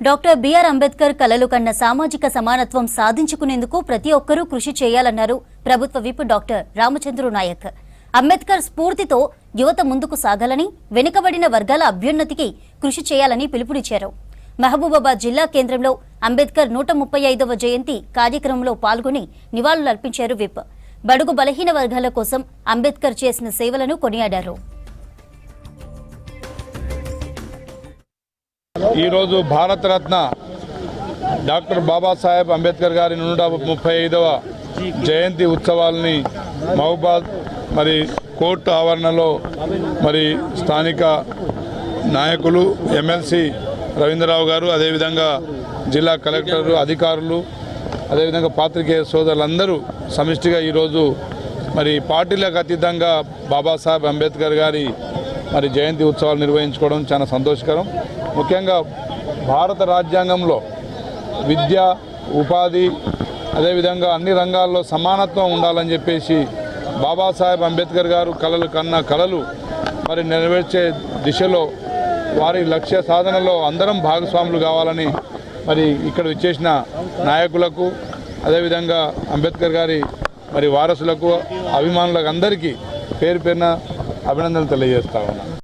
Doctor BR Ambedkar కలలు కన్న సామాజిక సమానత్వం సాధించుకునేందుకు ప్రతి ఒక్కరూ కృషి చేయాలన్నారు ప్రభుత్వ విప్ డాక్టర్ రామచంద్రు నాయక్. అంబేద్కర్ స్ఫూర్తితో యువత ముందుకు సాగాలని, వెనుకబడిన వర్గాల అభ్యున్నతికి కృషి చేయాలని పిలుపునిచ్చారు. మహబూబాబాద్ జిల్లా కేంద్రంలో అంబేద్కర్ 135వ జయంతి కార్యక్రమంలో పాల్గొని నివాళులర్పించారు విప్. బడుగు బలహీన వర్గాల కోసం అంబేద్కర్ చేసిన సేవలను కొనియాడారు. ఈరోజు భారతరత్న డాక్టర్ బాబాసాహెబ్ అంబేద్కర్ గారి 135వ జయంతి ఉత్సవాలని మహబూబాద్ కోర్టు ఆవరణలో స్థానిక నాయకులు ఎమ్మెల్సీ రవీంద్రరావు గారు, అదేవిధంగా జిల్లా కలెక్టర్, అధికారులు, అదేవిధంగా పాత్రికేయ సోదరులందరూ సమిష్టిగా ఈరోజు పార్టీలకు అతీతంగా బాబాసాహెబ్ అంబేద్కర్ గారి జయంతి ఉత్సవాలు నిర్వహించుకోవడం చాలా సంతోషకరం. ముఖ్యంగా భారత రాజ్యాంగంలో విద్య, ఉపాధి, అదేవిధంగా అన్ని రంగాల్లో సమానత్వం ఉండాలని చెప్పేసి బాబాసాహెబ్ అంబేద్కర్ గారు కలలు కన్న కలలు నెరవేర్చే దిశలో వారి లక్ష్య సాధనలో అందరం భాగస్వాములు కావాలని ఇక్కడ విచ్చేసిన నాయకులకు, అదేవిధంగా అంబేద్కర్ గారి వారసులకు, అభిమానులకు అందరికీ పేరు పేరున అభినందనలు తెలియజేస్తా ఉన్నాను.